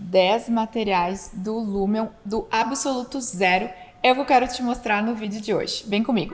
10 materiais do Lumion do Absoluto Zero. É o que eu quero te mostrar no vídeo de hoje. Vem comigo!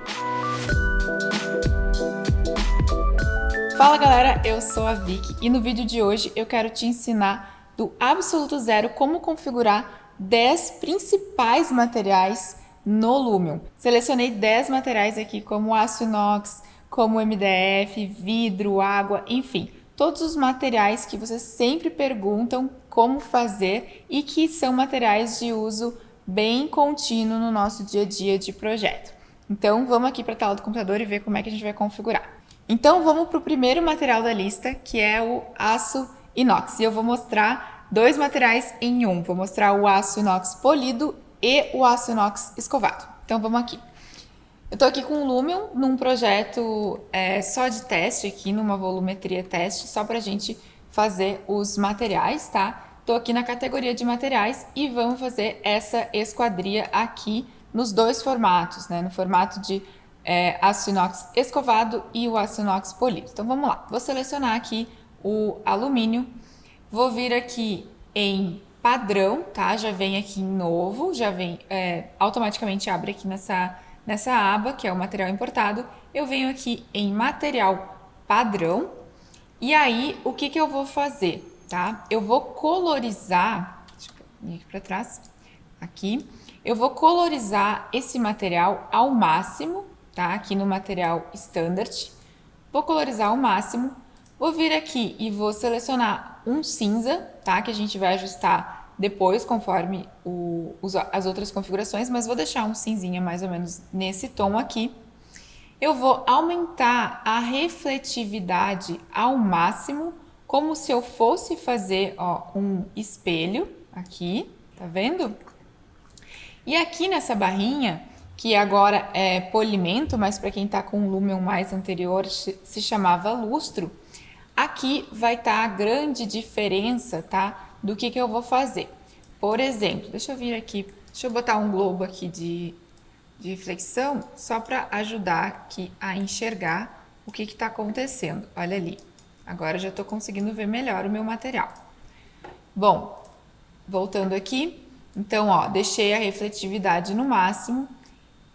Fala galera, eu sou a Vicky e no vídeo de hoje eu quero te ensinar do Absoluto Zero como configurar 10 principais materiais no Lumion. Selecionei 10 materiais aqui como aço inox, como MDF, vidro, água, enfim, todos os materiais que vocês sempre perguntam como fazer e que são materiais de uso bem contínuo no nosso dia a dia de projeto. Então vamos aqui para a tela do computador e ver como é que a gente vai configurar. Então vamos para o primeiro material da lista, que é o aço inox. E eu vou mostrar dois materiais em um. Vou mostrar o aço inox polido e o aço inox escovado. Então vamos aqui. Eu estou aqui com o Lumion num projeto só de teste aqui, numa volumetria teste, só para a gente fazer os materiais, tá? Estou aqui na categoria de materiais e vamos fazer essa esquadria aqui nos dois formatos, né? No formato de aço inox escovado e o aço inox polido. Então vamos lá, vou selecionar aqui o alumínio, vou vir aqui em padrão, tá? Já vem aqui em novo, já vem automaticamente abre aqui nessa aba, que é o material importado. Eu venho aqui em material padrão e aí o que eu vou fazer, tá? Eu vou colorizar, deixa eu vir aqui para trás, aqui, eu vou colorizar esse material ao máximo, tá? Aqui no material standard, vou colorizar ao máximo, vou vir aqui e vou selecionar um cinza, tá? Que a gente vai ajustar depois conforme as outras configurações, mas vou deixar um cinzinha mais ou menos nesse tom aqui. Eu vou aumentar a refletividade ao máximo, como se eu fosse fazer um espelho aqui, tá vendo? E aqui nessa barrinha, que agora é polimento, mas para quem está com o Lumion mais anterior se chamava lustro, aqui vai estar a grande diferença, tá? Do que eu vou fazer. Por exemplo, deixa eu vir aqui, deixa eu botar um globo aqui de reflexão, só para ajudar aqui a enxergar o que está acontecendo. Olha ali, agora já estou conseguindo ver melhor o meu material. Bom, voltando aqui, então, deixei a refletividade no máximo.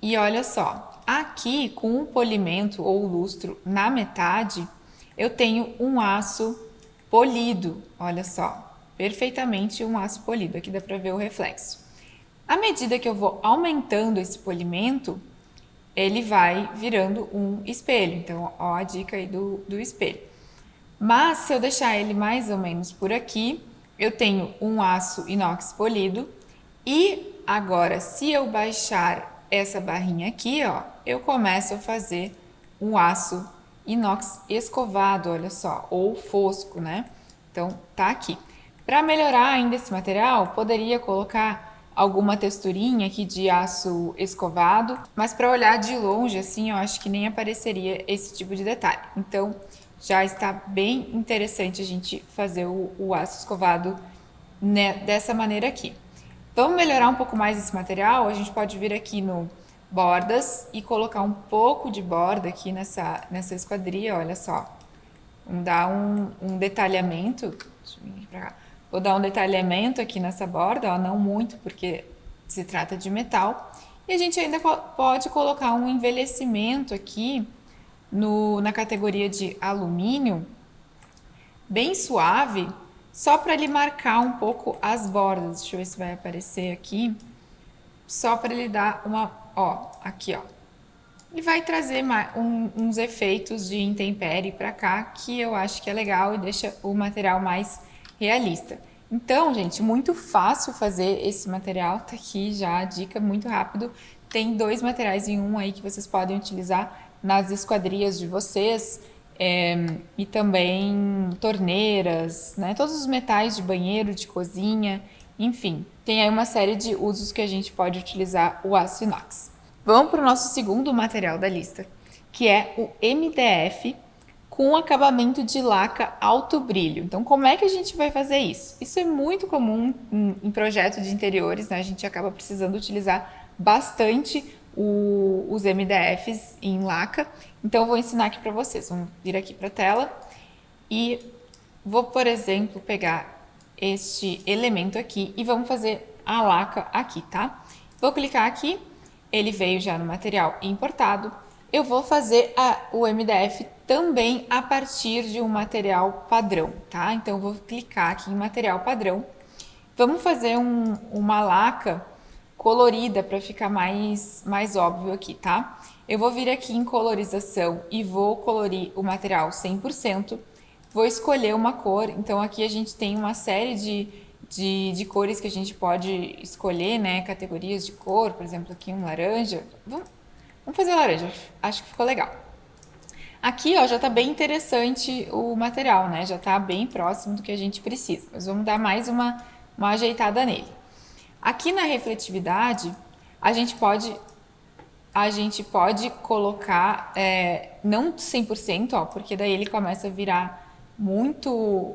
E olha só, aqui com o polimento ou o lustro na metade, eu tenho um aço polido, olha só, perfeitamente um aço polido, aqui dá para ver o reflexo. À medida que eu vou aumentando esse polimento, ele vai virando um espelho, então ó a dica aí do espelho. Mas se eu deixar ele mais ou menos por aqui, eu tenho um aço inox polido e agora se eu baixar essa barrinha aqui, eu começo a fazer um aço inox escovado, olha só, ou fosco, né? Então, tá aqui. Para melhorar ainda esse material, poderia colocar alguma texturinha aqui de aço escovado, mas para olhar de longe, assim, eu acho que nem apareceria esse tipo de detalhe. Então, já está bem interessante a gente fazer o aço escovado dessa maneira aqui. Vamos melhorar um pouco mais esse material? A gente pode vir aqui no bordas e colocar um pouco de borda aqui nessa esquadria, olha só. Vamos dar um detalhamento. Deixa eu vir aqui pra cá. Vou dar um detalhamento aqui nessa borda, não muito, porque se trata de metal. E a gente ainda pode colocar um envelhecimento aqui na categoria de alumínio, bem suave, só para ele marcar um pouco as bordas. Deixa eu ver se vai aparecer aqui. Só para ele dar aqui, E vai trazer uns efeitos de intemperie para cá, que eu acho que é legal e deixa o material mais realista. Então, gente, muito fácil fazer esse material. Tá aqui já a dica, muito rápido. Tem dois materiais em um aí que vocês podem utilizar nas esquadrias de vocês. E também torneiras, né? Todos os metais de banheiro, de cozinha, enfim, tem aí uma série de usos que a gente pode utilizar o aço inox. Vamos para o nosso segundo material da lista, que é o MDF com acabamento de laca alto brilho. Então, como é que a gente vai fazer isso? Isso é muito comum em projetos de interiores, né? A gente acaba precisando utilizar bastante os MDFs em laca. Então, eu vou ensinar aqui para vocês. Vamos vir aqui para a tela e vou, por exemplo, pegar este elemento aqui e vamos fazer a laca aqui, tá? Vou clicar aqui, ele veio já no material importado. Eu vou fazer o MDF também a partir de um material padrão, tá? Então, eu vou clicar aqui em material padrão. Vamos fazer uma laca colorida para ficar mais óbvio aqui, tá? Eu vou vir aqui em colorização e vou colorir o material 100%. Vou escolher uma cor, então aqui a gente tem uma série de cores que a gente pode escolher, né? Categorias de cor, por exemplo, aqui um laranja. Vamos fazer laranja, acho que ficou legal. Aqui, ó, já tá bem interessante o material, né? Já tá bem próximo do que a gente precisa, mas vamos dar mais uma ajeitada nele. Aqui na refletividade, a gente pode colocar, não 100%, ó, porque daí ele começa a virar muito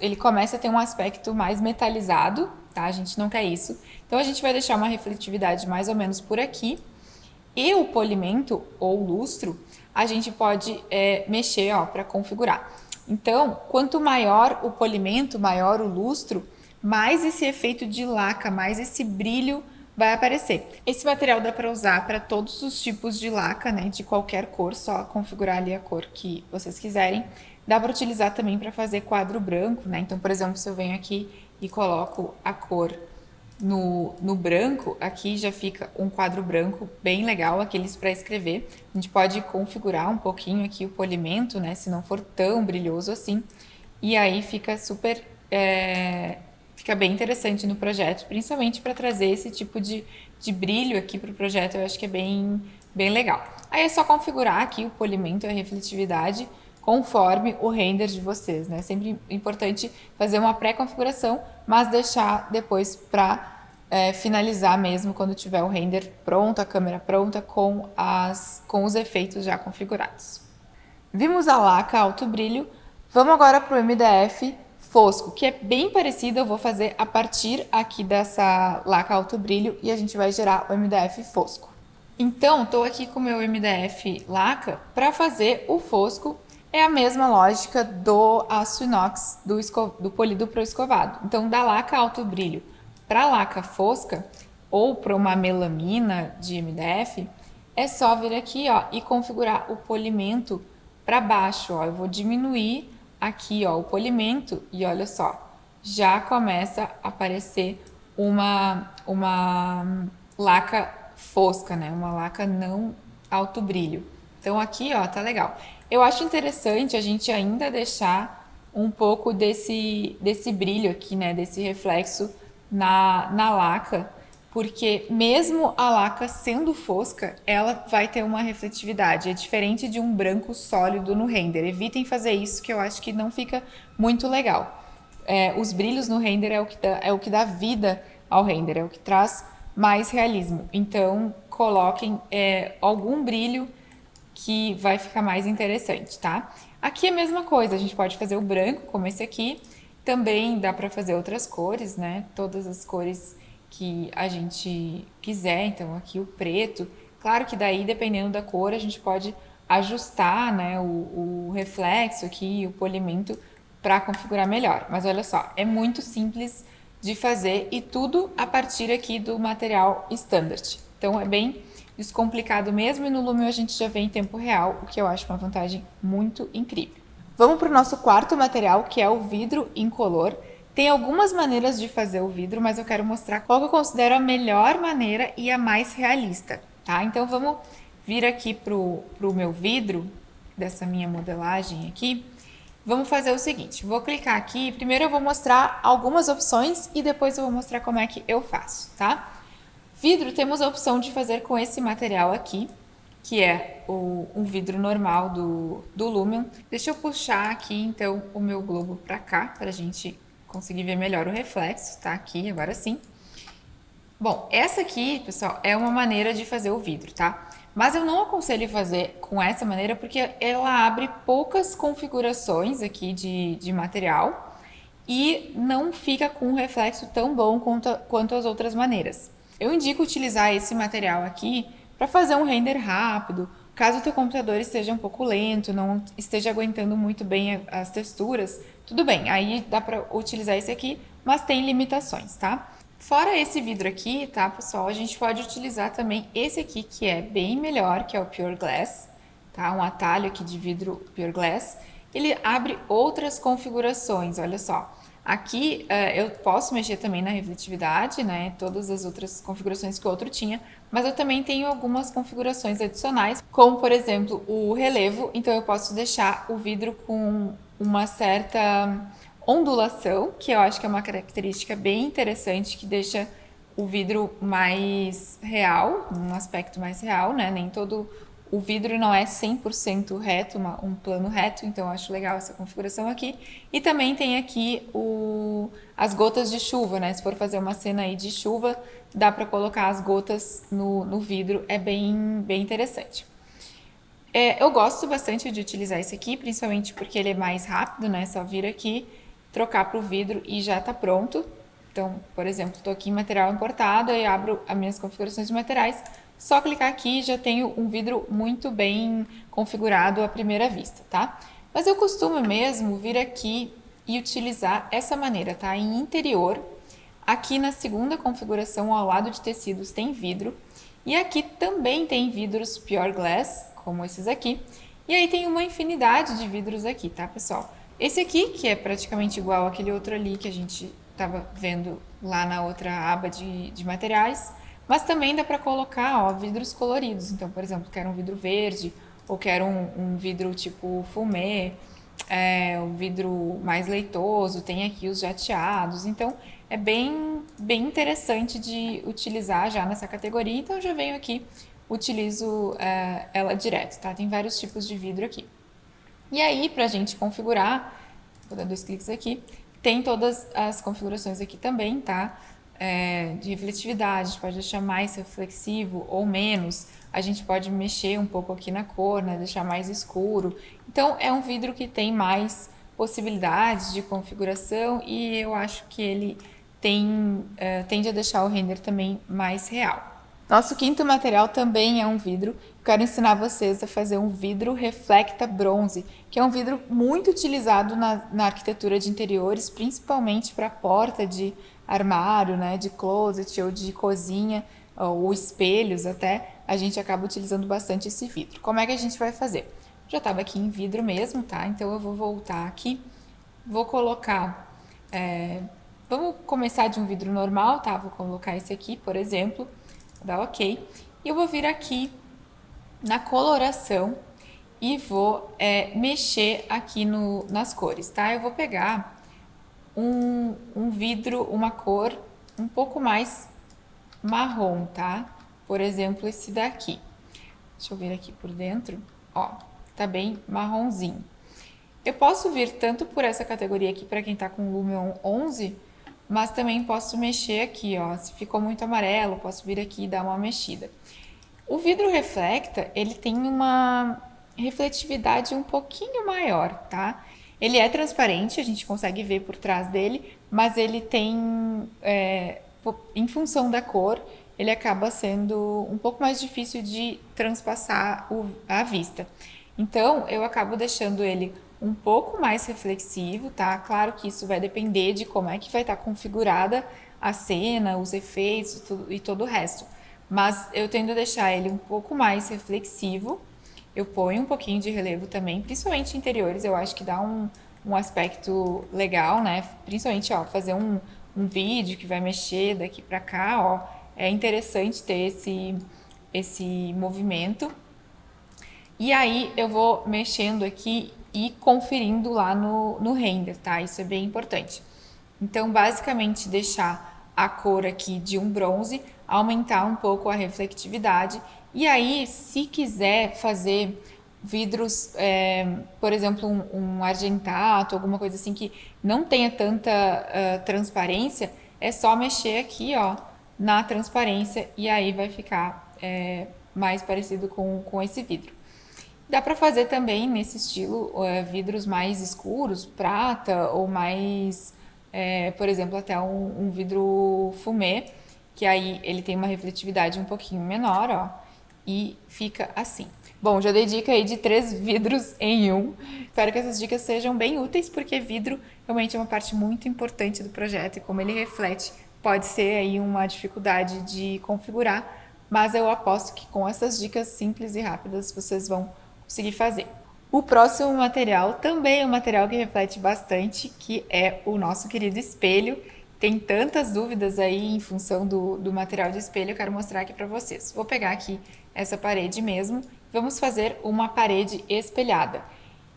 ele começa a ter um aspecto mais metalizado, tá? A gente não quer isso. Então a gente vai deixar uma refletividade mais ou menos por aqui. E o polimento ou lustro, a gente pode mexer, ó, para configurar. Então, quanto maior o polimento, maior o lustro, mais esse efeito de laca, mais esse brilho vai aparecer. Esse material dá para usar para todos os tipos de laca, né? De qualquer cor, só configurar ali a cor que vocês quiserem. Dá para utilizar também para fazer quadro branco, né? Então, por exemplo, se eu venho aqui e coloco a cor no branco, aqui já fica um quadro branco bem legal, aqueles para escrever. A gente pode configurar um pouquinho aqui o polimento, né? Se não for tão brilhoso assim. E aí fica super... fica bem interessante no projeto, principalmente para trazer esse tipo de brilho aqui para o projeto, eu acho que é bem legal. Aí é só configurar aqui o polimento e a refletividade conforme o render de vocês, né? Sempre importante fazer uma pré-configuração, mas deixar depois para finalizar mesmo quando tiver o render pronto, a câmera pronta com os efeitos já configurados. Vimos a laca alto brilho, vamos agora para o MDF fosco, que é bem parecido, eu vou fazer a partir aqui dessa laca alto brilho e a gente vai gerar o MDF fosco. Então, estou aqui com o meu MDF laca para fazer o fosco. É a mesma lógica do aço inox, do polido para o escovado. Então, da laca alto brilho para a laca fosca ou para uma melamina de MDF, é só vir aqui, ó, e configurar o polimento para baixo. Ó. Eu vou diminuir aqui, ó, o polimento e olha só, já começa a aparecer uma laca fosca, né? Uma laca não alto brilho. Então aqui, ó, tá legal. Eu acho interessante a gente ainda deixar um pouco desse brilho aqui, né? Desse reflexo na laca, porque mesmo a laca sendo fosca, ela vai ter uma refletividade. É diferente de um branco sólido no render. Evitem fazer isso, que eu acho que não fica muito legal. Os brilhos no render é o que dá vida ao render, é o que traz mais realismo. Então, coloquem algum brilho que vai ficar mais interessante, tá? Aqui é a mesma coisa, a gente pode fazer o branco, como esse aqui. Também dá para fazer outras cores, né? Todas as cores que a gente quiser. Então, aqui o preto. Claro que daí, dependendo da cor, a gente pode ajustar, né, o reflexo aqui, o polimento, para configurar melhor. Mas olha só, é muito simples de fazer e tudo a partir aqui do material standard. Então, é bem descomplicado mesmo e no Lumion a gente já vê em tempo real, o que eu acho uma vantagem muito incrível. Vamos para o nosso quarto material, que é o vidro incolor. Tem algumas maneiras de fazer o vidro, mas eu quero mostrar qual que eu considero a melhor maneira e a mais realista, tá? Então, vamos vir aqui pro meu vidro, dessa minha modelagem aqui. Vamos fazer o seguinte, vou clicar aqui, primeiro eu vou mostrar algumas opções e depois eu vou mostrar como é que eu faço, tá? Vidro, temos a opção de fazer com esse material aqui, que é um vidro normal do Lumion. Deixa eu puxar aqui, então, o meu globo para cá, para a gente conseguir ver melhor o reflexo, tá? Aqui, agora sim. Bom, essa aqui, pessoal, é uma maneira de fazer o vidro, tá? Mas eu não aconselho fazer com essa maneira porque ela abre poucas configurações aqui de material e não fica com um reflexo tão bom quanto as outras maneiras. Eu indico utilizar esse material aqui para fazer um render rápido, Caso o teu computador esteja um pouco lento, não esteja aguentando muito bem as texturas, tudo bem, aí dá para utilizar esse aqui, mas tem limitações, tá? Fora esse vidro aqui, tá, pessoal, a gente pode utilizar também esse aqui, que é bem melhor, que é o Pure Glass, tá? Um atalho aqui de vidro Pure Glass. Ele abre outras configurações, olha só. Aqui eu posso mexer também na refletividade, né? Todas as outras configurações que o outro tinha, mas eu também tenho algumas configurações adicionais, como por exemplo o relevo. Então eu posso deixar o vidro com uma certa ondulação, que eu acho que é uma característica bem interessante que deixa o vidro mais real, um aspecto mais real, né? Nem todo o vidro não é 100% reto, um plano reto, então eu acho legal essa configuração aqui. E também tem aqui as gotas de chuva, né? Se for fazer uma cena aí de chuva, dá para colocar as gotas no vidro, é bem interessante. Eu gosto bastante de utilizar esse aqui, principalmente porque ele é mais rápido, né? Só vir aqui, trocar para o vidro e já está pronto. Então, por exemplo, estou aqui em material importado, aí abro as minhas configurações de materiais, só clicar aqui e já tenho um vidro muito bem configurado à primeira vista, tá? Mas eu costumo mesmo vir aqui e utilizar essa maneira, tá? Em interior, aqui na segunda configuração, ao lado de tecidos, tem vidro. E aqui também tem vidros Pure Glass, como esses aqui. E aí tem uma infinidade de vidros aqui, tá, pessoal? Esse aqui, que é praticamente igual àquele outro ali que a gente estava vendo lá na outra aba de materiais, mas também dá para colocar, ó, vidros coloridos. Então, por exemplo, quero um vidro verde, ou quero um vidro tipo fumê, um vidro mais leitoso, tem aqui os jateados. Então, é bem interessante de utilizar já nessa categoria. Então, eu já venho aqui, utilizo ela direto, tá? Tem vários tipos de vidro aqui. E aí, para a gente configurar, vou dar 2 cliques aqui, tem todas as configurações aqui também, tá? De refletividade, a gente pode deixar mais reflexivo ou menos. A gente pode mexer um pouco aqui na cor, né? Deixar mais escuro. Então, é um vidro que tem mais possibilidades de configuração e eu acho que ele tende a deixar o render também mais real. Nosso quinto material também é um vidro. Quero ensinar vocês a fazer um vidro reflecta bronze, que é um vidro muito utilizado na arquitetura de interiores, principalmente para porta de armário, né, de closet ou de cozinha, ou espelhos até. A gente acaba utilizando bastante esse vidro. Como é que a gente vai fazer? Já estava aqui em vidro mesmo, tá? Então eu vou voltar aqui, vou colocar... vamos começar de um vidro normal, tá? Vou colocar esse aqui, por exemplo. Vou dar OK. E eu vou vir aqui na coloração e vou mexer aqui nas cores, tá? Eu vou pegar um vidro, uma cor um pouco mais marrom, tá? Por exemplo, esse daqui. Deixa eu ver aqui por dentro. Ó, tá bem marronzinho. Eu posso vir tanto por essa categoria aqui para quem tá com Lumion 11, mas também posso mexer aqui, ó. Se ficou muito amarelo, posso vir aqui e dar uma mexida. O vidro reflecta, ele tem uma refletividade um pouquinho maior, tá? Ele é transparente, a gente consegue ver por trás dele, mas ele tem, em função da cor, ele acaba sendo um pouco mais difícil de transpassar a vista. Então, eu acabo deixando ele um pouco mais reflexivo, tá? Claro que isso vai depender de como é que vai estar configurada a cena, os efeitos e todo o resto. Mas eu tendo a deixar ele um pouco mais reflexivo. Eu ponho um pouquinho de relevo também, principalmente interiores, eu acho que dá um aspecto legal, né? Principalmente, ó, fazer um vídeo que vai mexer daqui pra cá, ó. É interessante ter esse movimento. E aí eu vou mexendo aqui e conferindo lá no render, tá? Isso é bem importante. Então, basicamente, deixar a cor aqui de um bronze, aumentar um pouco a reflectividade. E aí, se quiser fazer vidros, por exemplo, um argentato, alguma coisa assim que não tenha tanta transparência, é só mexer aqui, ó, na transparência e aí vai ficar mais parecido com esse vidro. Dá para fazer também nesse estilo vidros mais escuros, prata ou mais, por exemplo, até um vidro fumê, que aí ele tem uma refletividade um pouquinho menor, ó, e fica assim. Bom, já dei dica aí de 3 vidros em um. Espero que essas dicas sejam bem úteis, porque vidro realmente é uma parte muito importante do projeto e como ele reflete pode ser aí uma dificuldade de configurar, mas eu aposto que com essas dicas simples e rápidas vocês vão conseguir fazer. O próximo material também é um material que reflete bastante, que é o nosso querido espelho. Tem tantas dúvidas aí em função do material de espelho, eu quero mostrar aqui para vocês. Vou pegar aqui essa parede mesmo, vamos fazer uma parede espelhada.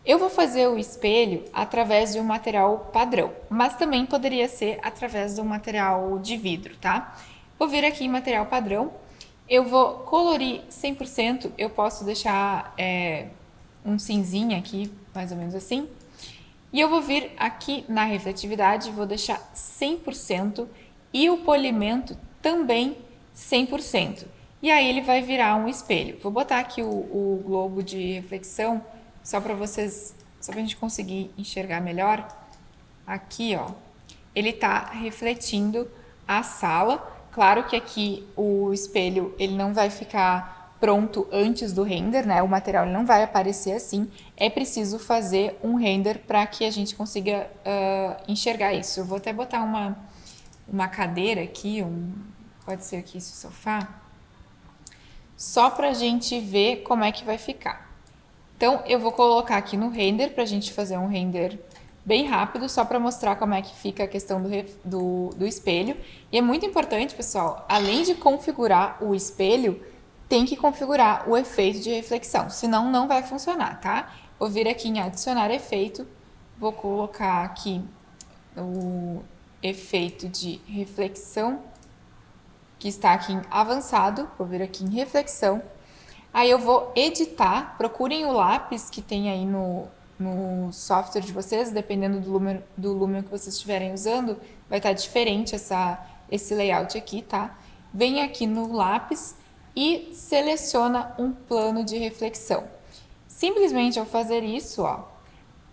Eu vou fazer o espelho através de um material padrão, mas também poderia ser através de um material de vidro, tá? Vou vir aqui em material padrão, eu vou colorir 100%, eu posso deixar um cinzinha aqui, mais ou menos assim. E eu vou vir aqui na refletividade, vou deixar 100% e o polimento também 100%. E aí ele vai virar um espelho. Vou botar aqui o globo de reflexão, só para vocês, só para a gente conseguir enxergar melhor. Aqui, ó, ele tá refletindo a sala. Claro que aqui o espelho ele não vai ficar pronto antes do render, né? O material ele não vai aparecer assim. É preciso fazer um render para que a gente consiga enxergar isso. Eu vou até botar uma cadeira aqui, pode ser aqui esse sofá, só para a gente ver como é que vai ficar. Então eu vou colocar aqui no render para a gente fazer um render bem rápido, só para mostrar como é que fica a questão do espelho. E é muito importante, pessoal, além de configurar o espelho, tem que configurar o efeito de reflexão, senão não vai funcionar, tá? Vou vir aqui em adicionar efeito, vou colocar aqui o efeito de reflexão, que está aqui em avançado, vou vir aqui em reflexão. Aí eu vou editar, procurem o lápis que tem aí no software de vocês, dependendo do Lumion que vocês estiverem usando, vai estar diferente esse layout aqui, tá? Vem aqui no lápis e seleciona um plano de reflexão. Simplesmente ao fazer isso, ó,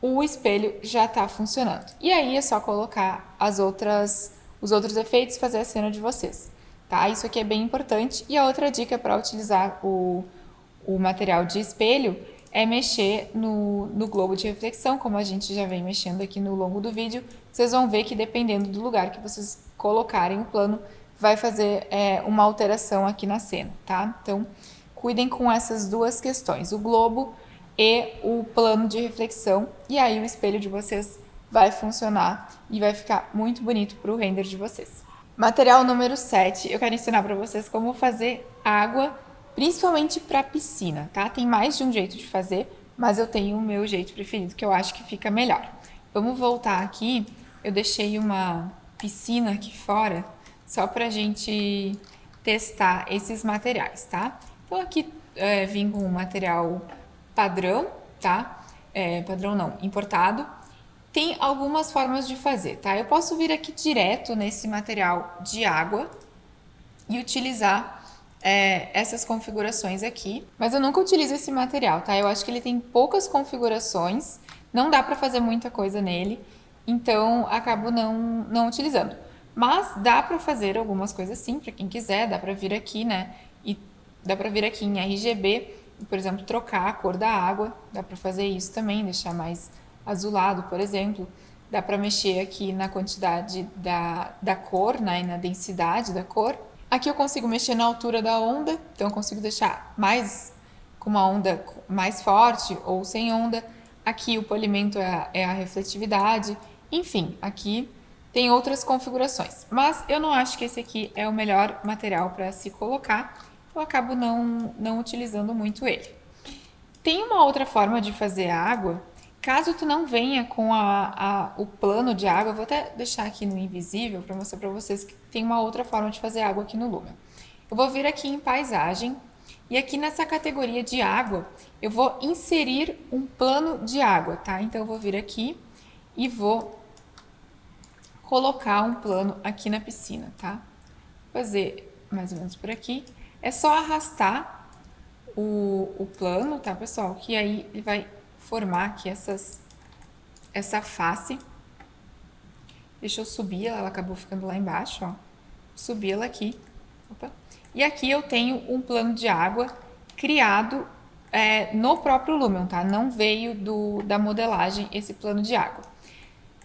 o espelho já está funcionando. E aí é só colocar os outros efeitos e fazer a cena de vocês, tá? Isso aqui é bem importante. E a outra dica para utilizar o material de espelho é mexer no globo de reflexão, como a gente já vem mexendo aqui no longo do vídeo. Vocês vão ver que dependendo do lugar que vocês colocarem o plano, vai fazer uma alteração aqui na cena, tá? Então, cuidem com essas duas questões, o globo e o plano de reflexão, e aí o espelho de vocês vai funcionar e vai ficar muito bonito para o render de vocês. Material número 7, eu quero ensinar para vocês como fazer água, principalmente para piscina, tá? Tem mais de um jeito de fazer, mas eu tenho o meu jeito preferido, que eu acho que fica melhor. Vamos voltar aqui, eu deixei uma piscina aqui fora, só pra gente testar esses materiais, tá? Então aqui vim com um material padrão, tá? Padrão não, importado. Tem algumas formas de fazer, tá? Eu posso vir aqui direto nesse material de água e utilizar essas configurações aqui, mas eu nunca utilizo esse material, tá? Eu acho que ele tem poucas configurações, não dá pra fazer muita coisa nele, então acabo não utilizando. Mas dá pra fazer algumas coisas sim, pra quem quiser, dá pra vir aqui, né? E dá pra vir aqui em RGB, por exemplo, trocar a cor da água, dá pra fazer isso também, deixar mais azulado, por exemplo. Dá pra mexer aqui na quantidade da cor, né? E na densidade da cor. Aqui eu consigo mexer na altura da onda, então eu consigo deixar com uma onda mais forte ou sem onda. Aqui o polimento é a refletividade. Enfim, aqui tem outras configurações. Mas eu não acho que esse aqui é o melhor material para se colocar. Eu acabo não utilizando muito ele. Tem uma outra forma de fazer água. Caso tu não venha com o plano de água, eu vou até deixar aqui no invisível para mostrar para vocês que tem uma outra forma de fazer água aqui no Lumion. Eu vou vir aqui em paisagem e aqui nessa categoria de água, eu vou inserir um plano de água, tá? Então eu vou vir aqui e vou colocar um plano aqui na piscina, tá? Vou fazer mais ou menos por aqui. É só arrastar o plano, tá, pessoal? Que aí ele vai formar aqui essa face. Deixa eu subir, ela acabou ficando lá embaixo, ó. Subi ela aqui. Opa. E aqui eu tenho um plano de água criado no próprio Lumion, tá? Não veio da modelagem esse plano de água.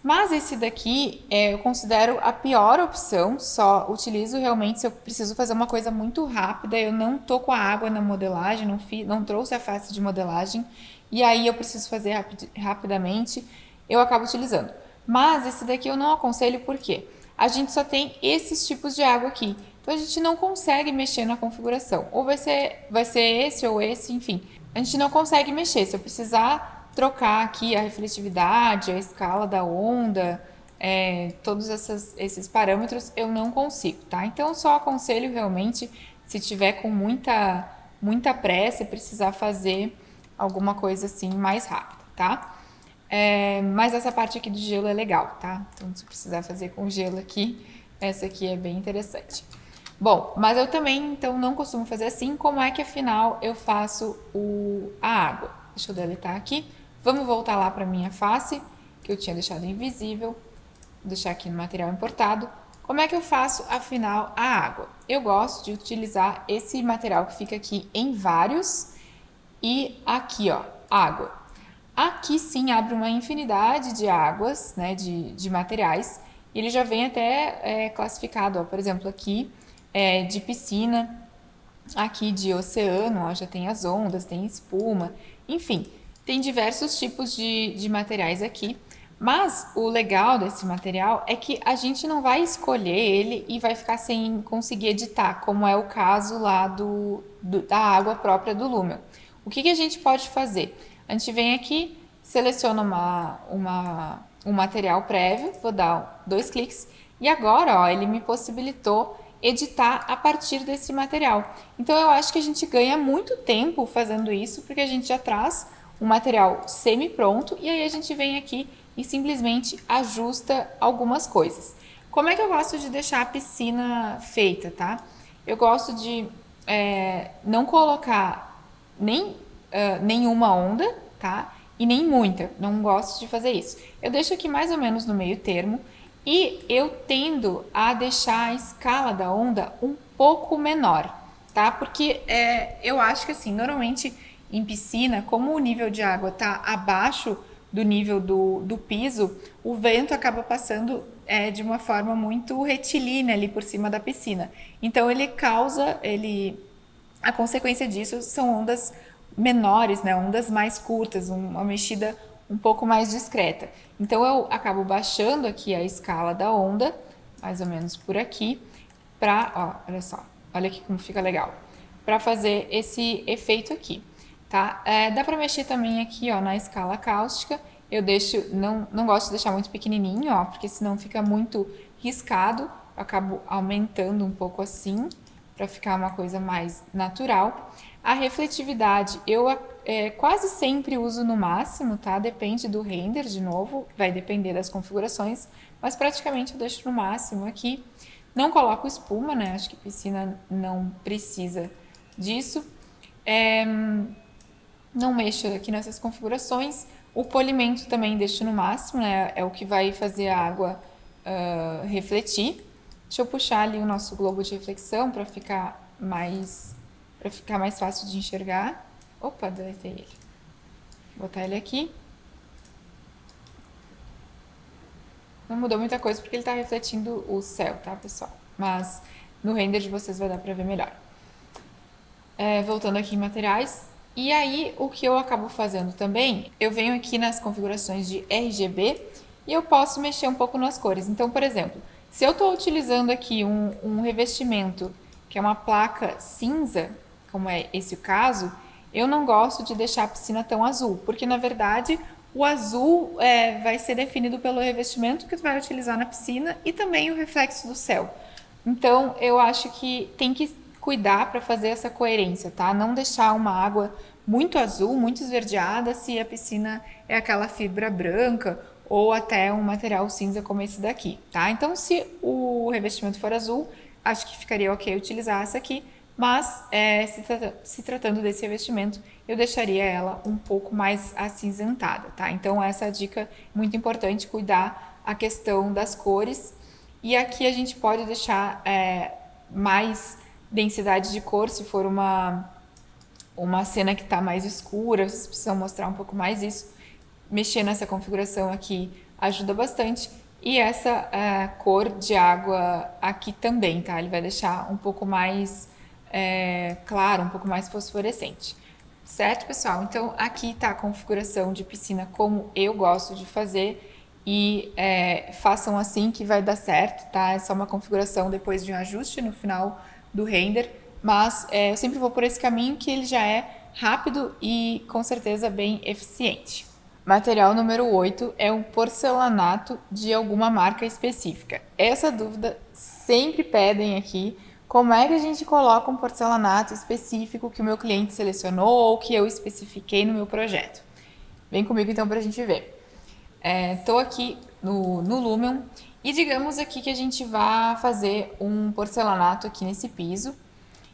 Mas esse daqui eu considero a pior opção, só utilizo realmente se eu preciso fazer uma coisa muito rápida, eu não tô com a água na modelagem, não trouxe a face de modelagem, e aí eu preciso fazer rapidamente, eu acabo utilizando. Mas esse daqui eu não aconselho porque a gente só tem esses tipos de água aqui, então a gente não consegue mexer na configuração, ou vai ser esse ou esse, enfim, a gente não consegue mexer, se eu precisar trocar aqui a refletividade, a escala da onda, todos esses parâmetros eu não consigo, tá? Então eu só aconselho realmente se tiver com muita pressa e precisar fazer alguma coisa assim mais rápida, tá? Mas essa parte aqui do gelo é legal, tá? Então se precisar fazer com gelo aqui, essa aqui é bem interessante. Bom, mas eu também então não costumo fazer assim. Como é que afinal eu faço a água? Deixa eu deletar aqui. Vamos voltar lá para minha face, que eu tinha deixado invisível. Vou deixar aqui no material importado. Como é que eu faço, afinal, a água? Eu gosto de utilizar esse material que fica aqui em vários e aqui, ó, água. Aqui sim abre uma infinidade de águas, né, de materiais. E ele já vem até classificado, ó, por exemplo, aqui de piscina, aqui de oceano, ó, já tem as ondas, tem espuma, enfim, tem diversos tipos de materiais aqui. Mas o legal desse material é que a gente não vai escolher ele e vai ficar sem conseguir editar, como é o caso lá da água própria do Lumion. O que a gente pode fazer? A gente vem aqui, seleciona um material prévio, vou dar 2 cliques, e agora ó, ele me possibilitou editar a partir desse material. Então eu acho que a gente ganha muito tempo fazendo isso, porque a gente já traz um material semi-pronto e aí a gente vem aqui e simplesmente ajusta algumas coisas. Como é que eu gosto de deixar a piscina feita, tá? Eu gosto de não colocar nenhuma onda, tá? E nem muita, não gosto de fazer isso. Eu deixo aqui mais ou menos no meio termo e eu tendo a deixar a escala da onda um pouco menor, tá? Porque eu acho que assim, normalmente em piscina, como o nível de água tá abaixo do nível do piso, o vento acaba passando de uma forma muito retilínea ali por cima da piscina. Então a consequência disso são ondas menores, né? Ondas mais curtas, uma mexida um pouco mais discreta. Então eu acabo baixando aqui a escala da onda, mais ou menos por aqui, olha só, olha aqui como fica legal, para fazer esse efeito aqui, tá? Dá para mexer também aqui, ó, na escala cáustica. Eu deixo, não gosto de deixar muito pequenininho, ó, porque senão fica muito riscado. Eu acabo aumentando um pouco assim, para ficar uma coisa mais natural. A refletividade eu quase sempre uso no máximo, tá? Depende do render, de novo, vai depender das configurações, mas praticamente eu deixo no máximo aqui. Não coloco espuma, né? Acho que piscina não precisa disso. Não mexo aqui nessas configurações. O polimento também deixo no máximo, né? É o que vai fazer a água refletir. Deixa eu puxar ali o nosso globo de reflexão para ficar mais fácil de enxergar. Opa, deletei ele. Vou botar ele aqui. Não mudou muita coisa porque ele está refletindo o céu, tá, pessoal? Mas no render de vocês vai dar para ver melhor. Voltando aqui em materiais. E aí, o que eu acabo fazendo também, eu venho aqui nas configurações de RGB e eu posso mexer um pouco nas cores. Então, por exemplo, se eu estou utilizando aqui um revestimento que é uma placa cinza, como é esse o caso, eu não gosto de deixar a piscina tão azul, porque na verdade o azul vai ser definido pelo revestimento que tu vai utilizar na piscina e também o reflexo do céu. Então eu acho que tem que cuidar para fazer essa coerência, tá? Não deixar uma água muito azul, muito esverdeada, se a piscina é aquela fibra branca ou até um material cinza como esse daqui, tá? Então se o revestimento for azul, acho que ficaria ok utilizar essa aqui, mas se tratando desse revestimento, eu deixaria ela um pouco mais acinzentada, tá? Então essa é a dica muito importante, cuidar a questão das cores. E aqui a gente pode deixar mais densidade de cor, se for uma cena que está mais escura, vocês precisam mostrar um pouco mais isso, mexer nessa configuração aqui ajuda bastante. E essa cor de água aqui também, tá? Ele vai deixar um pouco mais claro, um pouco mais fosforescente. Certo, pessoal? Então, aqui tá a configuração de piscina como eu gosto de fazer e façam assim que vai dar certo, tá? É só uma configuração depois de um ajuste no final do render, mas eu sempre vou por esse caminho que ele já é rápido e com certeza bem eficiente. Material número 8 é um porcelanato de alguma marca específica. Essa dúvida sempre pedem aqui, como é que a gente coloca um porcelanato específico que o meu cliente selecionou ou que eu especifiquei no meu projeto? Vem comigo então para a gente ver. Estou aqui no Lumion e digamos aqui que a gente vai fazer um porcelanato aqui nesse piso.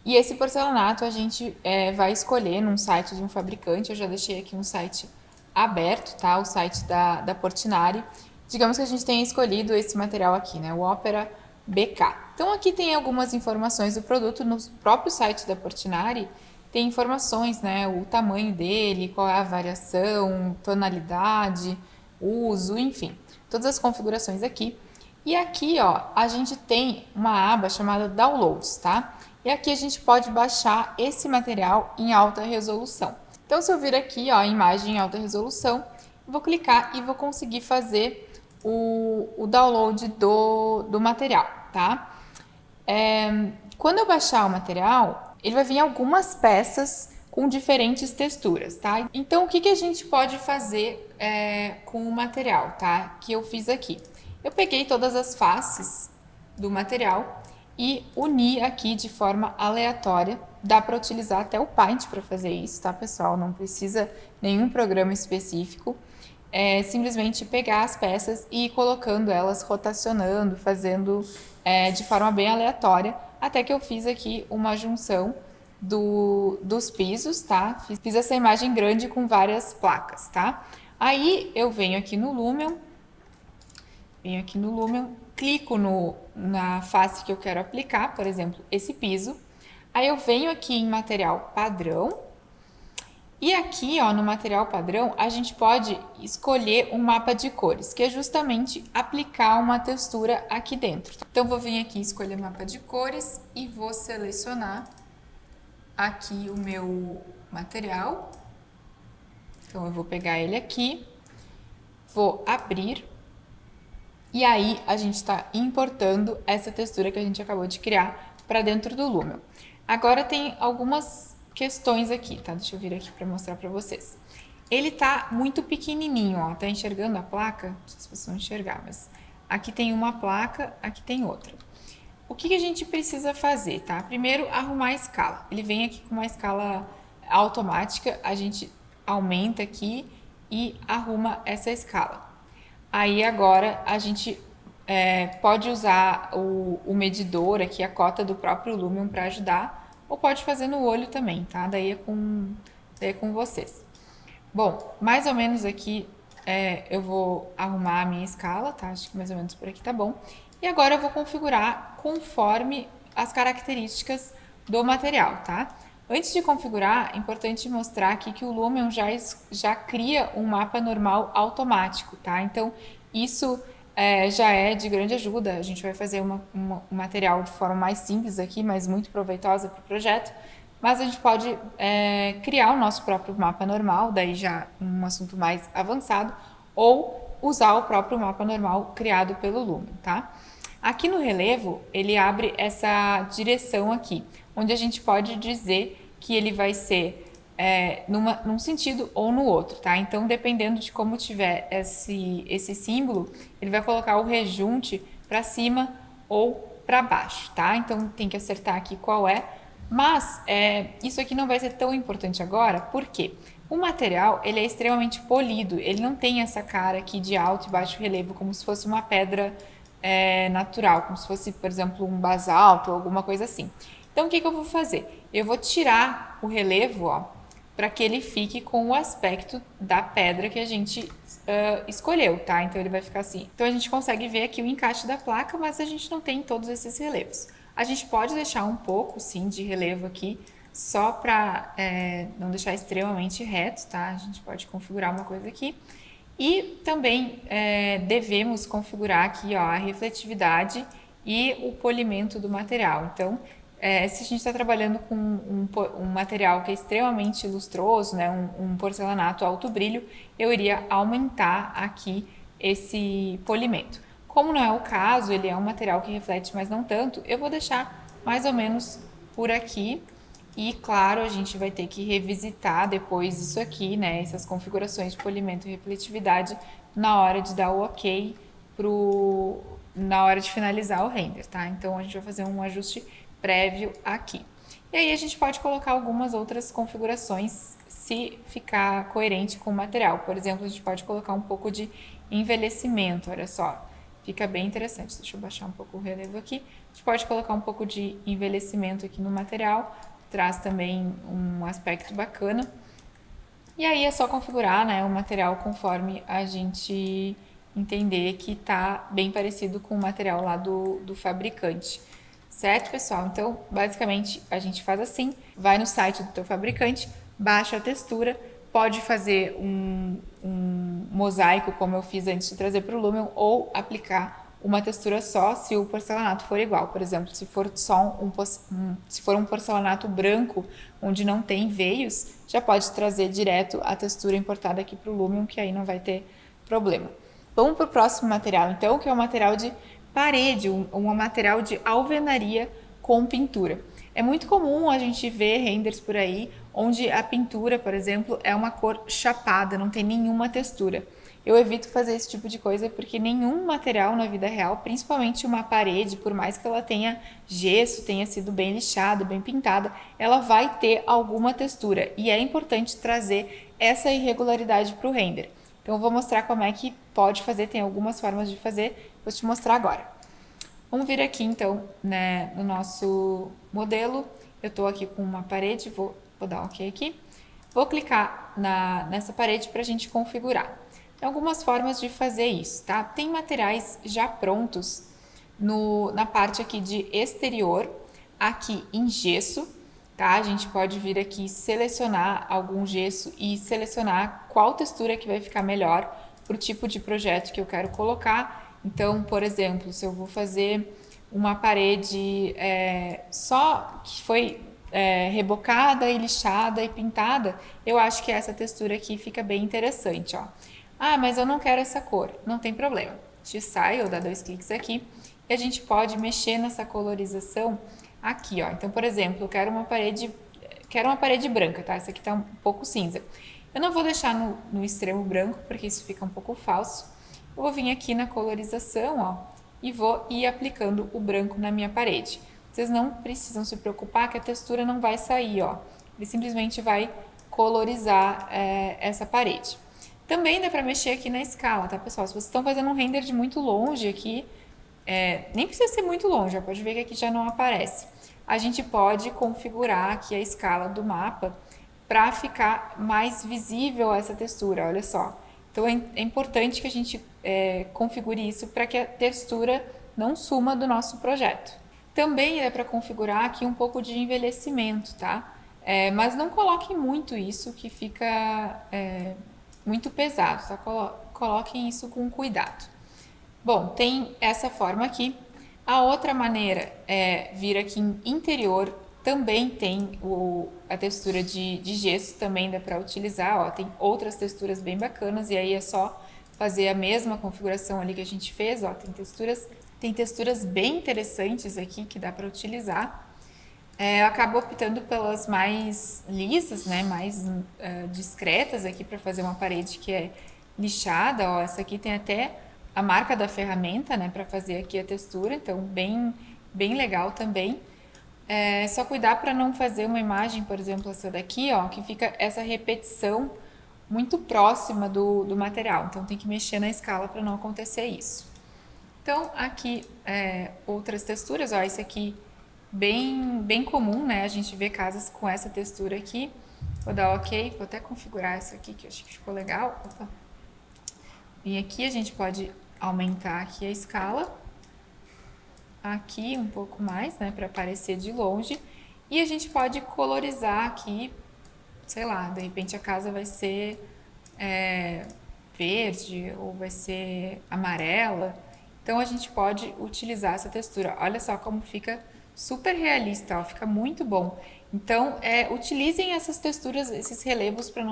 E esse porcelanato a gente vai escolher num site de um fabricante. Eu já deixei aqui um site aberto, tá? O site da Portinari. Digamos que a gente tenha escolhido esse material aqui, né? O Opera BK. Então aqui tem algumas informações do produto no próprio site da Portinari. Tem informações, né? O tamanho dele, qual é a variação, tonalidade, uso, enfim, todas as configurações aqui. E aqui, ó, a gente tem uma aba chamada Downloads, tá? E aqui a gente pode baixar esse material em alta resolução. Então, se eu vir aqui, ó, imagem em alta resolução, vou clicar e vou conseguir fazer o download do material, tá? Quando eu baixar o material, ele vai vir algumas peças com diferentes texturas, tá? Então, o que a gente pode fazer com o material, tá? Que eu fiz aqui. Eu peguei todas as faces do material e uni aqui de forma aleatória. Dá para utilizar até o Paint para fazer isso, tá, pessoal? Não precisa nenhum programa específico. É simplesmente pegar as peças e ir colocando elas, rotacionando, fazendo de forma bem aleatória, até que eu fiz aqui uma junção dos pisos, tá? Fiz essa imagem grande com várias placas, tá? Aí eu venho aqui no Lumion, clico na face que eu quero aplicar, por exemplo, esse piso. Aí eu venho aqui em material padrão. E aqui, ó, no material padrão, a gente pode escolher um mapa de cores, que é justamente aplicar uma textura aqui dentro. Então, vou vir aqui escolher mapa de cores e vou selecionar aqui o meu material. Então, eu vou pegar ele aqui, vou abrir. E aí, a gente está importando essa textura que a gente acabou de criar para dentro do Lumion. Agora, tem algumas questões aqui, tá? Deixa eu vir aqui para mostrar para vocês. Ele tá muito pequenininho, ó. Tá enxergando a placa? Não sei se vocês vão enxergar, mas aqui tem uma placa, aqui tem outra. O que a gente precisa fazer, tá? Primeiro, arrumar a escala. Ele vem aqui com uma escala automática, a gente aumenta aqui e arruma essa escala. Aí agora a gente pode usar o medidor aqui, a cota do próprio Lumion para ajudar, ou pode fazer no olho também, tá? Daí é com vocês. Bom, mais ou menos aqui eu vou arrumar a minha escala, tá? Acho que mais ou menos por aqui tá bom. E agora eu vou configurar conforme as características do material, tá? Antes de configurar, é importante mostrar aqui que o Lumion já cria um mapa normal automático, tá? Então, isso já é de grande ajuda. A gente vai fazer um material de forma mais simples aqui, mas muito proveitosa para o projeto. Mas a gente pode criar o nosso próprio mapa normal, daí já um assunto mais avançado, ou usar o próprio mapa normal criado pelo Lumion, tá? Aqui no relevo, ele abre essa direção aqui, onde a gente pode dizer que ele vai ser num sentido ou no outro, tá? Então, dependendo de como tiver esse símbolo, ele vai colocar o rejunte para cima ou para baixo, tá? Então, tem que acertar aqui qual é. Mas, isso aqui não vai ser tão importante agora, porque o material, ele é extremamente polido, ele não tem essa cara aqui de alto e baixo relevo, como se fosse uma pedra natural, como se fosse, por exemplo, um basalto ou alguma coisa assim. Então, o que eu vou fazer? Eu vou tirar o relevo, ó, para que ele fique com o aspecto da pedra que a gente escolheu, tá? Então, ele vai ficar assim. Então, a gente consegue ver aqui o encaixe da placa, mas a gente não tem todos esses relevos. A gente pode deixar um pouco, sim, de relevo aqui só para não deixar extremamente reto, tá? A gente pode configurar uma coisa aqui. E também devemos configurar aqui ó, a refletividade e o polimento do material. Então, se a gente está trabalhando com um material que é extremamente lustroso, né, um porcelanato alto brilho, eu iria aumentar aqui esse polimento. Como não é o caso, ele é um material que reflete, mas não tanto, eu vou deixar mais ou menos por aqui. E claro, a gente vai ter que revisitar depois isso aqui, né? Essas configurações de polimento e refletividade na hora de dar o ok na hora de finalizar o render, tá? Então a gente vai fazer um ajuste prévio aqui. E aí a gente pode colocar algumas outras configurações se ficar coerente com o material. Por exemplo, a gente pode colocar um pouco de envelhecimento, olha só. Fica bem interessante. Deixa eu baixar um pouco o relevo aqui. A gente pode colocar um pouco de envelhecimento aqui no material, traz também um aspecto bacana. E aí é só configurar, né, o material conforme a gente entender que está bem parecido com o material lá do fabricante. Certo, pessoal? Então, basicamente, a gente faz assim, vai no site do teu fabricante, baixa a textura, pode fazer um mosaico, como eu fiz antes de trazer para o Lumion, ou aplicar uma textura só se o porcelanato for igual. Por exemplo, se for só se for um porcelanato branco, onde não tem veios, já pode trazer direto a textura importada aqui para o Lumion, que aí não vai ter problema. Vamos para o próximo material, então, que é o material de parede, um material de alvenaria com pintura. É muito comum a gente ver renders por aí onde a pintura, por exemplo, é uma cor chapada, não tem nenhuma textura. Eu evito fazer esse tipo de coisa porque nenhum material na vida real, principalmente uma parede, por mais que ela tenha gesso, tenha sido bem lixada, bem pintada, ela vai ter alguma textura e é importante trazer essa irregularidade para o render. Então eu vou mostrar como é que pode fazer, tem algumas formas de fazer, vou te mostrar agora. Vamos vir aqui então, né, no nosso modelo, eu estou aqui com uma parede, vou dar um ok aqui, vou clicar nessa parede para a gente configurar. Tem algumas formas de fazer isso, tá? Tem materiais já prontos na parte aqui de exterior, aqui em gesso, tá? A gente pode vir aqui selecionar algum gesso e selecionar qual textura que vai ficar melhor para o tipo de projeto que eu quero colocar. Então, por exemplo, se eu vou fazer uma parede só que foi rebocada e lixada e pintada, eu acho que essa textura aqui fica bem interessante, ó. Ah, mas eu não quero essa cor. Não tem problema. A gente sai ou dá 2 cliques aqui e a gente pode mexer nessa colorização aqui, ó. Então, por exemplo, eu quero uma parede branca, tá? Essa aqui tá um pouco cinza. Eu não vou deixar no extremo branco, porque isso fica um pouco falso. Eu vou vir aqui na colorização, ó, e vou ir aplicando o branco na minha parede. Vocês não precisam se preocupar que a textura não vai sair, ó. Ele simplesmente vai colorizar essa parede. Também dá para mexer aqui na escala, tá, pessoal? Se vocês estão fazendo um render de muito longe aqui, nem precisa ser muito longe, ó, pode ver que aqui já não aparece. A gente pode configurar aqui a escala do mapa para ficar mais visível essa textura, olha só. Então é importante que a gente configure isso para que a textura não suma do nosso projeto. Também dá para configurar aqui um pouco de envelhecimento, tá? Mas não coloquem muito isso que fica muito pesado, tá? Coloquem isso com cuidado. Bom, tem essa forma aqui. A outra maneira é vir aqui em interior, também tem a textura de gesso, também dá para utilizar, ó, tem outras texturas bem bacanas e aí é só fazer a mesma configuração ali que a gente fez, ó, tem texturas bem interessantes aqui que dá para utilizar. Eu acabo optando pelas mais lisas, né, mais discretas aqui para fazer uma parede que é lixada, ó, essa aqui tem até a marca da ferramenta, né, para fazer aqui a textura, então bem legal também. Só cuidar para não fazer uma imagem, por exemplo, essa daqui, ó, que fica essa repetição muito próxima do material, então tem que mexer na escala para não acontecer isso. Então aqui outras texturas, ó, esse aqui bem comum, né? A gente vê casas com essa textura aqui. Vou dar ok, vou até configurar essa aqui que eu acho que ficou legal. Opa. E aqui a gente pode aumentar aqui a escala. Aqui um pouco mais, né? Para aparecer de longe. E a gente pode colorizar aqui, sei lá, de repente a casa vai ser verde ou vai ser amarela. Então a gente pode utilizar essa textura. Olha só como fica super realista, ó, fica muito bom. Então, utilizem essas texturas, esses relevos para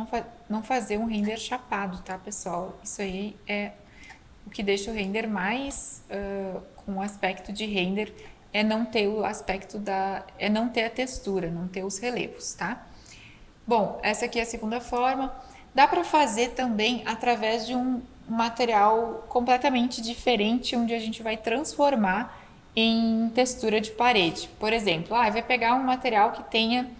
não fazer um render chapado, tá, pessoal? Isso aí é o que deixa o render mais com o aspecto de render, é não ter o aspecto é não ter a textura, não ter os relevos, tá? Bom, essa aqui é a segunda forma. Dá para fazer também através de um material completamente diferente, onde a gente vai transformar em textura de parede. Por exemplo, vai pegar um material que tenha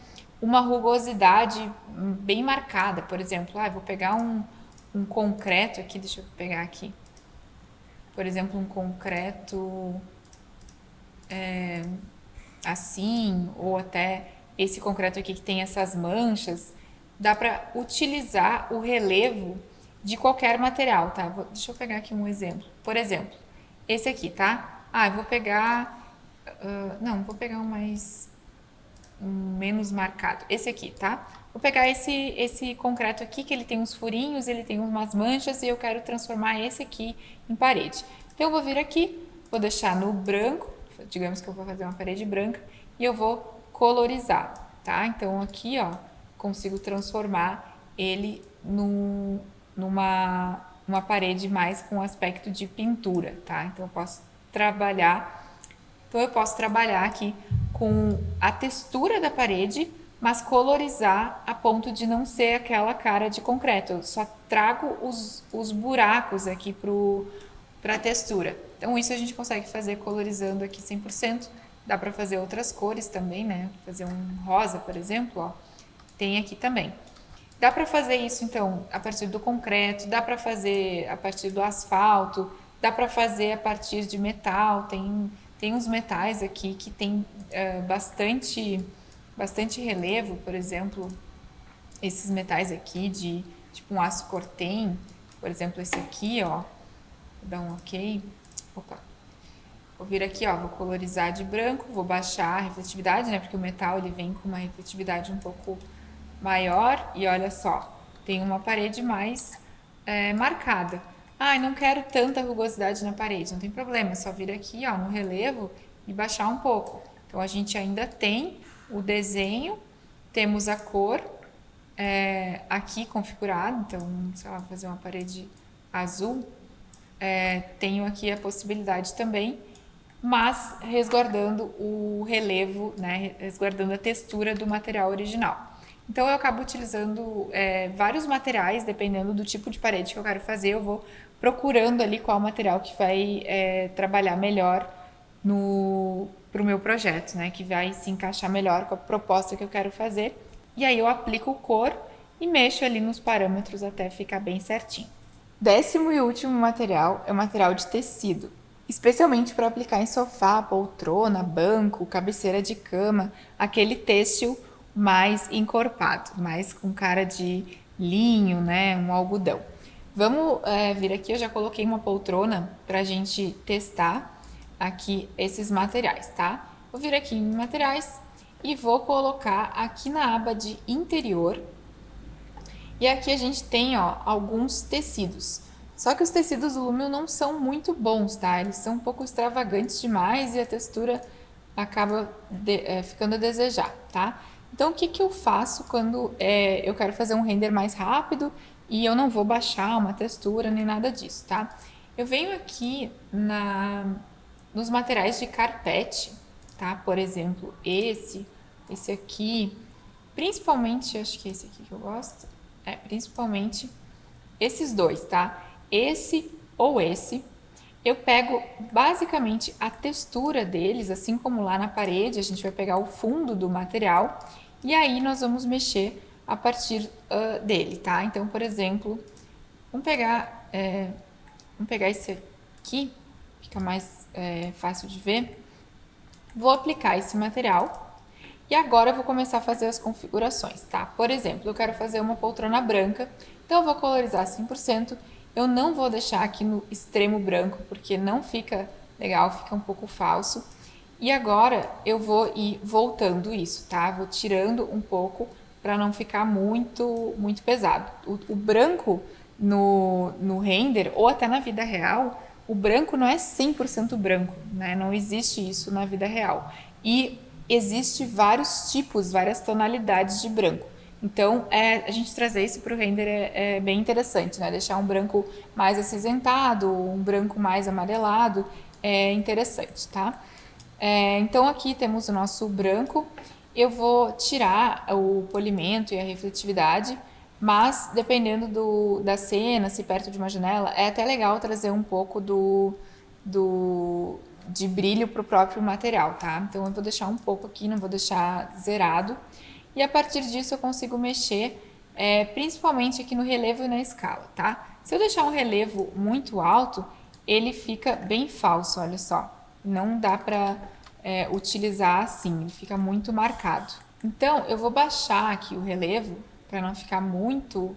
uma rugosidade bem marcada. Por exemplo, vou pegar um concreto aqui, deixa eu pegar aqui. Por exemplo, um concreto assim, ou até esse concreto aqui que tem essas manchas, dá para utilizar o relevo de qualquer material, tá? Deixa eu pegar aqui um exemplo. Por exemplo, esse aqui, tá? Eu vou pegar... não, vou pegar um menos marcado. Esse aqui, tá? Vou pegar esse concreto aqui, que ele tem uns furinhos, ele tem umas manchas, e eu quero transformar esse aqui em parede. Então, eu vou vir aqui, vou deixar no branco, digamos que eu vou fazer uma parede branca, e eu vou colorizar, tá? Então, aqui, ó, consigo transformar ele numa parede mais com aspecto de pintura, tá? Então, eu posso trabalhar aqui com a textura da parede, mas colorizar a ponto de não ser aquela cara de concreto. Eu só trago os buracos aqui para a textura. Então isso a gente consegue fazer colorizando aqui 100%. Dá para fazer outras cores também, né? Fazer um rosa, por exemplo, ó. Tem aqui também. Dá para fazer isso, então, a partir do concreto, dá para fazer a partir do asfalto, dá para fazer a partir de metal. Tem uns metais aqui que tem bastante relevo, por exemplo, esses metais aqui de tipo um aço cortem, por exemplo, esse aqui, ó. Vou dar um ok. Opa. Vou vir aqui, ó, vou colorizar de branco, vou baixar a refletividade, né? Porque o metal ele vem com uma refletividade um pouco maior e olha só, tem uma parede mais marcada. Não quero tanta rugosidade na parede, não tem problema, é só vir aqui, ó, no relevo e baixar um pouco. Então a gente ainda tem o desenho, temos a cor aqui configurado, então, sei lá, fazer uma parede azul, tenho aqui a possibilidade também, mas resguardando o relevo, né, resguardando a textura do material original. Então eu acabo utilizando vários materiais, dependendo do tipo de parede que eu quero fazer, eu vou procurando ali qual material que vai trabalhar melhor para o meu projeto, né? Que vai se encaixar melhor com a proposta que eu quero fazer. E aí eu aplico cor e mexo ali nos parâmetros até ficar bem certinho. 10º e último material é o material de tecido, especialmente para aplicar em sofá, poltrona, banco, cabeceira de cama, aquele têxtil mais encorpado, mais com cara de linho, né, um algodão. Vamos vir aqui, eu já coloquei uma poltrona para a gente testar aqui esses materiais, tá? Vou vir aqui em materiais e vou colocar aqui na aba de interior. E aqui a gente tem, ó, alguns tecidos. Só que os tecidos Lumio não são muito bons, tá? Eles são um pouco extravagantes demais e a textura acaba ficando a desejar, tá? Então, o que que eu faço quando eu quero fazer um render mais rápido e eu não vou baixar uma textura nem nada disso, tá? Eu venho aqui nos materiais de carpete, tá? Por exemplo, esse aqui, principalmente, acho que é esse aqui que eu gosto, principalmente esses dois, tá? Esse ou esse, eu pego basicamente a textura deles, assim como lá na parede, a gente vai pegar o fundo do material e aí nós vamos mexer a partir dele, tá? Então, por exemplo, vamos pegar esse aqui, fica mais fácil de ver. Vou aplicar esse material e agora eu vou começar a fazer as configurações, tá? Por exemplo, eu quero fazer uma poltrona branca, então eu vou colorizar 100%. Eu não vou deixar aqui no extremo branco, porque não fica legal, fica um pouco falso. E agora eu vou ir voltando isso, tá? Vou tirando um pouco para não ficar muito pesado. O branco no render, ou até na vida real, o branco não é 100% branco, né? Não existe isso na vida real. E existe vários tipos, várias tonalidades de branco. Então, a gente trazer isso para o render é bem interessante, né? Deixar um branco mais acinzentado, um branco mais amarelado, é interessante, tá? Então, aqui temos o nosso branco. Eu vou tirar o polimento e a refletividade, mas dependendo da cena, se perto de uma janela, é até legal trazer um pouco de brilho para o próprio material, tá? Então, eu vou deixar um pouco aqui, não vou deixar zerado. E a partir disso eu consigo mexer, principalmente aqui no relevo e na escala, tá? Se eu deixar um relevo muito alto, ele fica bem falso, olha só. Não dá para utilizar assim, ele fica muito marcado. Então, eu vou baixar aqui o relevo para não ficar muito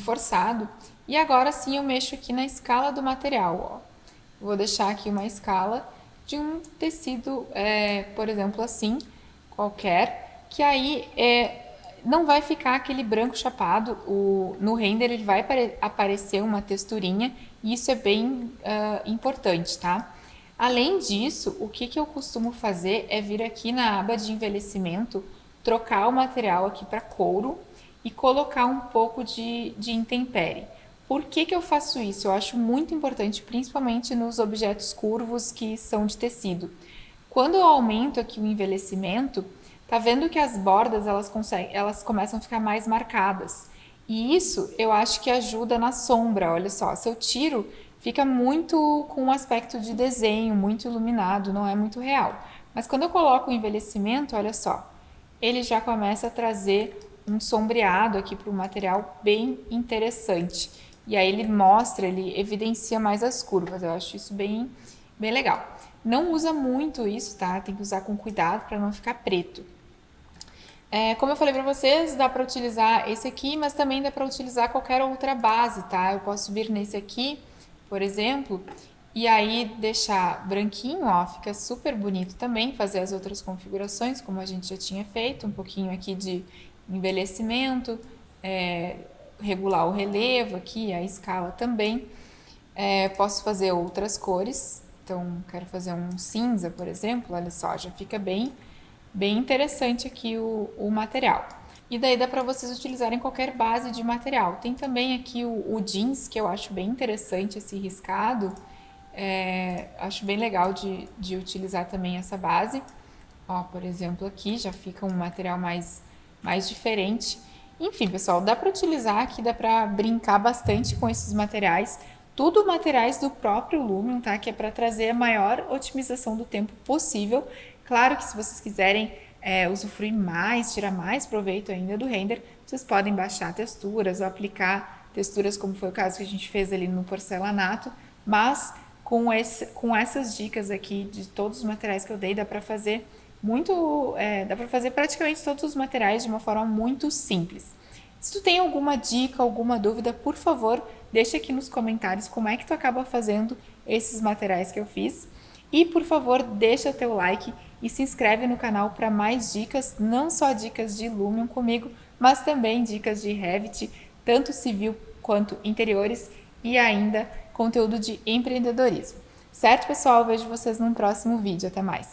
forçado. E agora sim eu mexo aqui na escala do material, ó. Vou deixar aqui uma escala de um tecido, por exemplo, assim, qualquer, que aí não vai ficar aquele branco chapado. No render ele vai aparecer uma texturinha e isso é bem importante, tá? Além disso, o que eu costumo fazer é vir aqui na aba de envelhecimento, trocar o material aqui para couro e colocar um pouco de intempérie. Por que eu faço isso? Eu acho muito importante, principalmente nos objetos curvos que são de tecido. Quando eu aumento aqui o envelhecimento, tá vendo que as bordas elas começam a ficar mais marcadas. E isso eu acho que ajuda na sombra, olha só. Se eu tiro, fica muito com um aspecto de desenho, muito iluminado, não é muito real. Mas quando eu coloco o envelhecimento, olha só, ele já começa a trazer um sombreado aqui para o material bem interessante. E aí ele evidencia mais as curvas. Eu acho isso bem legal. Não usa muito isso, tá? Tem que usar com cuidado para não ficar preto. Como eu falei para vocês, dá para utilizar esse aqui, mas também dá para utilizar qualquer outra base, tá? Eu posso vir nesse aqui, por exemplo, e aí deixar branquinho, ó, fica super bonito também, fazer as outras configurações, como a gente já tinha feito, um pouquinho aqui de envelhecimento, regular o relevo aqui, a escala também. Posso fazer outras cores, então quero fazer um cinza, por exemplo, olha só, já fica bem interessante aqui o material. E daí dá para vocês utilizarem qualquer base de material. Tem também aqui o jeans, que eu acho bem interessante esse riscado. Acho bem legal de utilizar também essa base. Ó, por exemplo, aqui já fica um material mais diferente. Enfim, pessoal, dá para utilizar aqui, dá para brincar bastante com esses materiais. Tudo materiais do próprio Lumion, tá? Que é para trazer a maior otimização do tempo possível. Claro que se vocês quiserem usufruir mais, tirar mais proveito ainda do render, vocês podem baixar texturas ou aplicar texturas, como foi o caso que a gente fez ali no porcelanato, mas com essas dicas aqui de todos os materiais que eu dei, dá para fazer dá para fazer praticamente todos os materiais de uma forma muito simples. Se tu tem alguma dica, alguma dúvida, por favor, deixa aqui nos comentários como é que tu acaba fazendo esses materiais que eu fiz. E, por favor, deixa o teu like e se inscreve no canal para mais dicas, não só dicas de Lumion comigo, mas também dicas de Revit, tanto civil quanto interiores e ainda conteúdo de empreendedorismo. Certo, pessoal? Vejo vocês num próximo vídeo. Até mais!